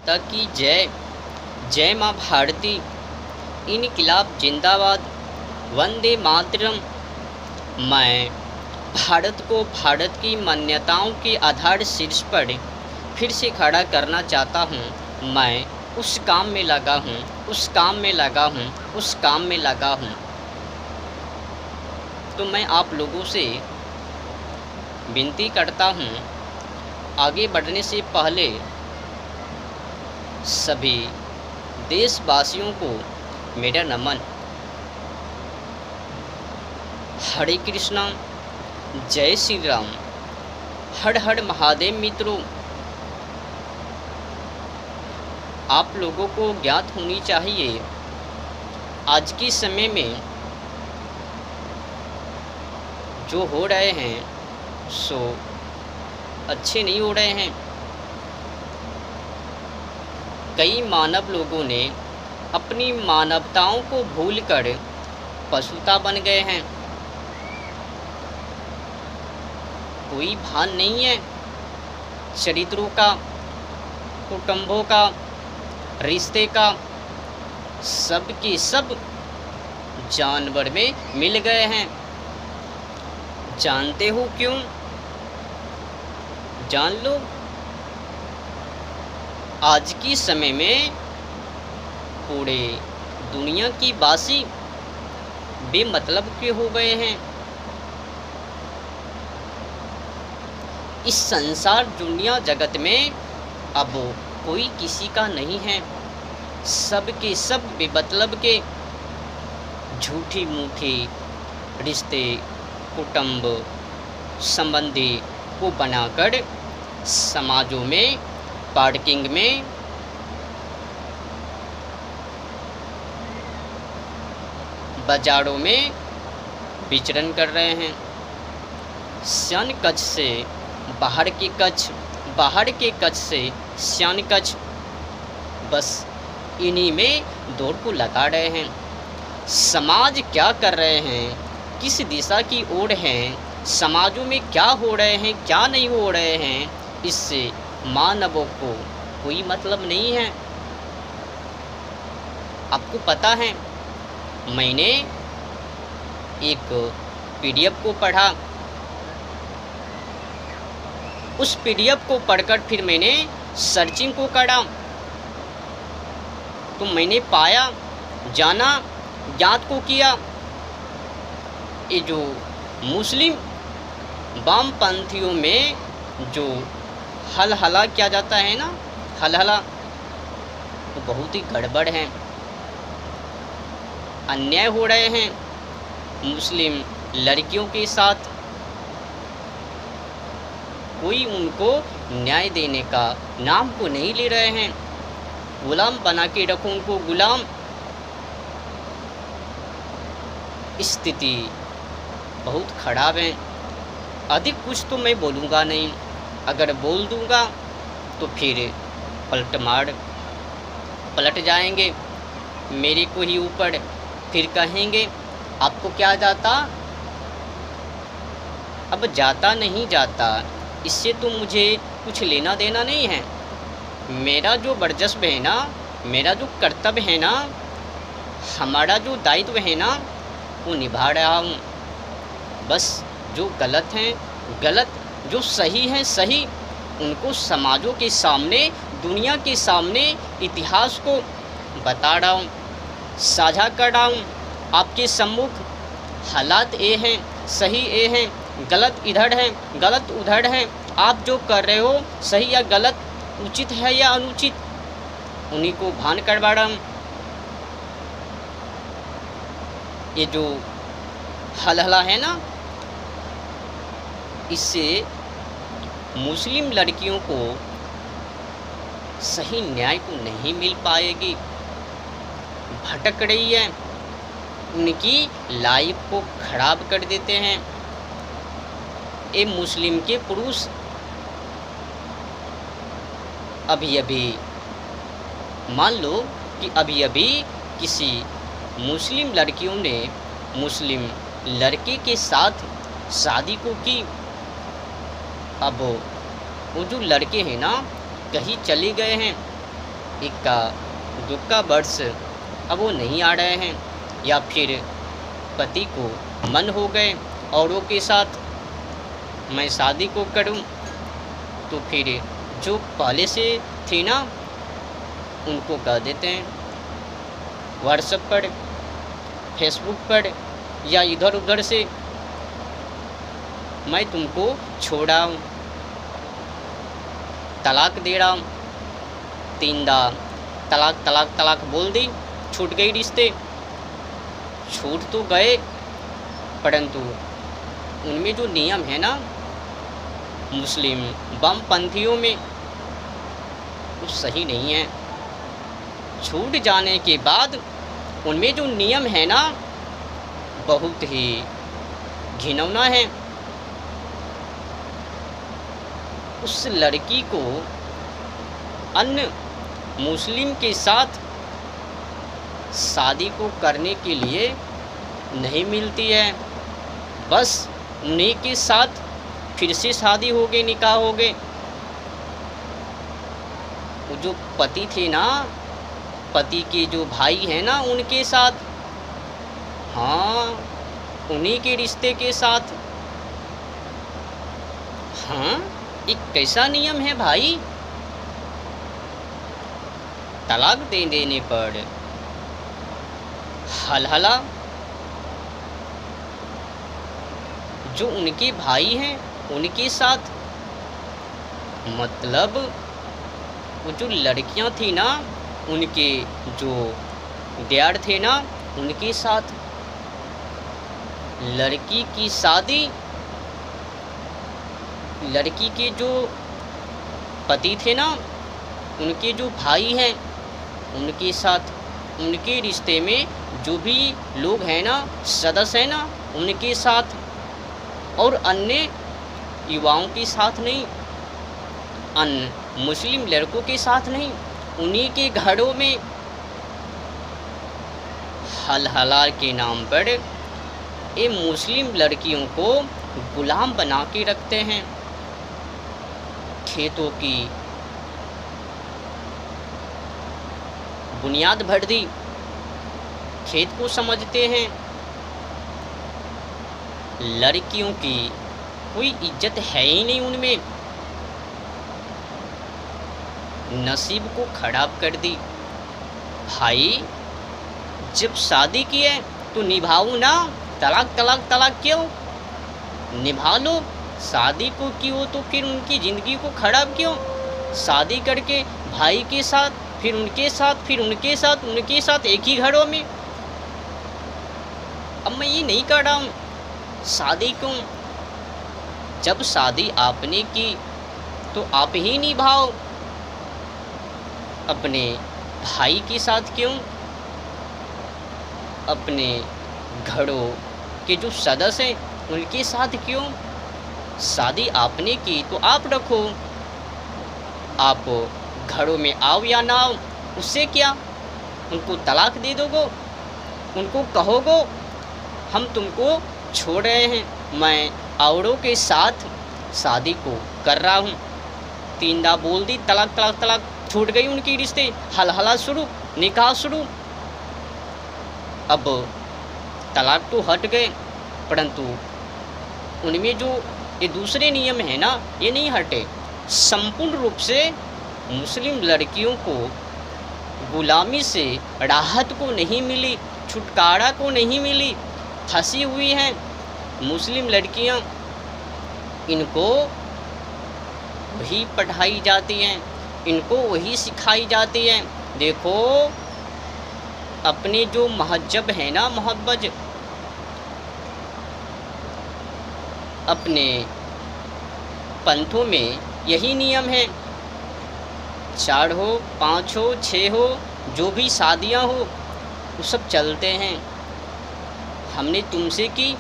माता की जय। जय माँ भारती। इनकिलाब जिंदाबाद। वंदे मातरम। मैं भारत को भारत की मान्यताओं के आधार शीर्ष पर फिर से खड़ा करना चाहता हूँ। मैं उस काम में लगा हूँ, उस काम में लगा हूँ, उस काम में लगा हूँ। तो मैं आप लोगों से विनती करता हूँ, आगे बढ़ने से पहले सभी देशवासियों को मेरा नमन। हरे कृष्णा, जय श्री राम, हर हर महादेव। मित्रों, आप लोगों को ज्ञात होनी चाहिए आज के समय में जो हो रहे हैं सो अच्छे नहीं हो रहे हैं। कई मानव लोगों ने अपनी मानवताओं को भूलकर पशुता बन गए हैं। कोई भान नहीं है चरित्रों का, कुटुंबों का, रिश्ते का। सब के सब जानवर में मिल गए हैं। जानते हो क्यों? जान लो। आज की समय में पूरे दुनिया की वासी बेमतलब के हो गए हैं। इस संसार दुनिया जगत में अब कोई किसी का नहीं है। सब के सब बेमतलब के झूठी मूठी रिश्ते, कुटुंब, संबंधी को बनाकर समाजों में, पार्किंग में, बाजारों में विचरण कर रहे हैं। श्यान कच्छ से बाहर के कच्छ, बाहर के कच्छ से श्यान कच्छ, बस इन्हीं में दौड़ को लगा रहे हैं। समाज क्या कर रहे हैं, किस दिशा की ओर हैं, समाजों में क्या हो रहे हैं, क्या नहीं हो रहे हैं, इससे मानवों को कोई मतलब नहीं है। आपको पता है, मैंने एक पीडीएफ को पढ़ा। उस पीडीएफ को पढ़कर फिर मैंने सर्चिंग को करा तो मैंने पाया, जाना, ज्ञात को किया, ये जो मुस्लिम वामपंथियों में जो हलहला किया जाता है ना, हलहला, वो बहुत ही गड़बड़ है। अन्याय हो रहे हैं मुस्लिम लड़कियों के साथ। कोई उनको न्याय देने का नाम को नहीं ले रहे हैं। गुलाम बना के रखो उनको, गुलाम। स्थिति बहुत खराब है। अधिक कुछ तो मैं बोलूँगा नहीं। अगर बोल दूँगा तो फिर पलट जाएंगे मेरे को ही ऊपर। फिर कहेंगे आपको क्या जाता। अब जाता नहीं जाता, इससे तो मुझे कुछ लेना देना नहीं है। मेरा जो वर्चस्व है ना, मेरा जो कर्तव्य है ना, हमारा जो दायित्व है ना, वो निभा रहा हूँ। बस जो गलत हैं गलत, जो सही हैं सही, उनको समाजों के सामने, दुनिया के सामने, इतिहास को बता रहा हूँ, साझा कर रहा हूँ आपके सम्मुख। हालात ये हैं, सही ये हैं, गलत इधर हैं, गलत उधर हैं। आप जो कर रहे हो सही या गलत, उचित है या अनुचित, उन्हीं को भान करवा रहा हूँ। ये जो हलहला है ना, इससे मुस्लिम लड़कियों को सही न्याय को नहीं मिल पाएगी। भटक रही है, उनकी लाइफ को खराब कर देते हैं। ये मुस्लिम के पुरुष अभी मान लो कि अभी किसी मुस्लिम लड़कियों ने मुस्लिम लड़के के साथ शादी को की। अब वो जो लड़के हैं ना, कहीं चले गए हैं, इक्का दुक्का वर्ष अब वो नहीं आ रहे हैं, या फिर पति को मन हो गए औरों के साथ मैं शादी को करूं, तो फिर जो पहले से थी ना उनको कह देते हैं व्हाट्सएप पर, फेसबुक पर या इधर उधर से मैं तुमको छोड़ा हूँ, तलाक दे रहा हूँ। 3 दा तलाक तलाक तलाक बोल दी, छूट गई रिश्ते। छूट तो गए, परंतु उनमें जो नियम है ना मुस्लिम वामपंथियों में, वो सही नहीं है। छूट जाने के बाद उनमें जो नियम है ना बहुत ही घिनौना है। उस लड़की को अन्य मुस्लिम के साथ शादी को करने के लिए नहीं मिलती है, बस उन्हीं के साथ फिर से शादी हो गई, निकाह हो गए। वो जो पति थे ना, पति के जो भाई हैं ना उनके साथ, हाँ उन्हीं के रिश्ते के साथ। हाँ एक कैसा नियम है भाई, तलाक दे देने पर हलहला। जो उनके भाई हैं उनके साथ, मतलब वो जो लड़कियां थी ना उनके जो डैड थे ना उनके साथ। लड़की की शादी लड़की के जो पति थे ना उनके जो भाई हैं उनके साथ, उनके रिश्ते में जो भी लोग हैं ना सदस्य हैं ना उनके साथ, और अन्य युवाओं के साथ नहीं, अन्य मुस्लिम लड़कों के साथ नहीं, उन्हीं के घरों में हलहला के नाम पर ये मुस्लिम लड़कियों को गुलाम बना के रखते हैं। खेतों की बुनियाद भर दी, खेत को समझते हैं। लड़कियों की कोई इज्जत है ही नहीं उनमें, नसीब को खराब कर दी। भाई जब शादी की है तो निभाओ ना, तलाक तलाक तलाक क्यों, निभा लो। शादी को क्यों तो फिर उनकी ज़िंदगी को खराब क्यों। शादी करके भाई के साथ, फिर उनके साथ, फिर उनके साथ, उनके साथ एक ही घरों में। अब मैं ये नहीं कर रहा हूँ शादी क्यों, जब शादी आपने की तो आप ही निभाओ। अपने भाई के साथ क्यों, अपने घरों के जो सदस्य हैं उनके साथ क्यों। शादी आपने की तो आप रखो, आप घरों में आओ या ना आओ उससे क्या। उनको तलाक दे दोगो, उनको कहोगो हम तुमको छोड़ रहे हैं, मैं औरों के साथ शादी को कर रहा हूँ। 3 दा बोल दी, तलाक तलाक तलाक, छूट गई उनकी रिश्ते, हलहला शुरू, निकाह शुरू। अब तलाक तो हट गए, परंतु उनमें जो ये दूसरे नियम है ना ये नहीं हटे। संपूर्ण रूप से मुस्लिम लड़कियों को गुलामी से राहत को नहीं मिली, छुटकारा को नहीं मिली, फंसी हुई हैं मुस्लिम लड़कियां। इनको वही पढ़ाई जाती हैं, इनको वही सिखाई जाती है। देखो अपने जो महजब है ना, मोहब्बत, अपने पंथों में यही नियम है। 4 हो, 5 हो, 6 हो, जो भी शादियां हो वो सब चलते हैं। हमने तुमसे की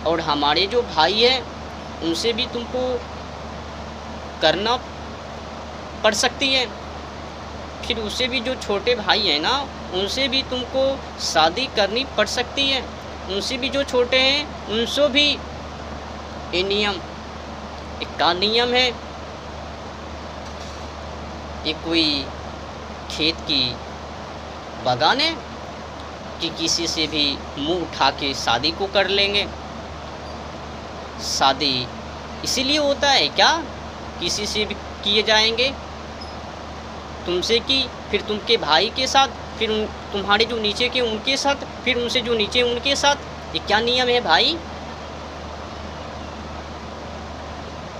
और हमारे जो भाई हैं उनसे भी तुमको करना पड़ सकती है। फिर उससे भी जो छोटे भाई हैं ना उनसे भी तुमको शादी करनी पड़ सकती है। उनसे भी जो छोटे हैं उनसे भी ये नियम, एक का नियम है। ये कोई खेत की बगान है कि किसी से भी मुंह उठा के शादी को कर लेंगे। शादी इसीलिए होता है क्या किसी से भी किए जाएंगे? तुमसे की, फिर तुमके भाई के साथ, फिर तुम्हारे जो नीचे के उनके साथ, फिर उनसे जो नीचे उनके साथ। ये क्या नियम है भाई?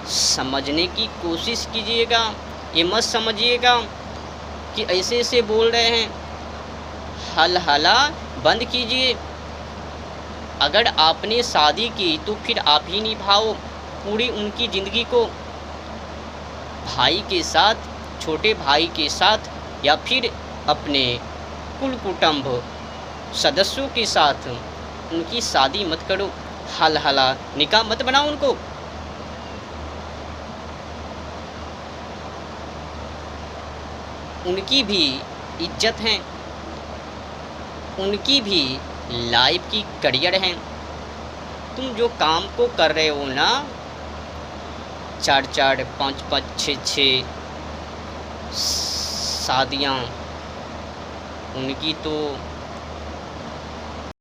समझने की कोशिश कीजिएगा। ये मत समझिएगा कि ऐसे ऐसे बोल रहे हैं। हल हला बंद कीजिए। अगर आपने शादी की तो फिर आप ही निभाओ पूरी उनकी ज़िंदगी को, भाई के साथ, छोटे भाई के साथ, या फिर अपने कुल कुटुंब सदस्यों के साथ उनकी शादी मत करो। हल हला निकाह मत बनाओ उनको। उनकी भी इज्जत है, उनकी भी लाइफ की करियर है। तुम जो काम को कर रहे हो ना, 4-4, 5-5, 6-6 शादियाँ, उनकी तो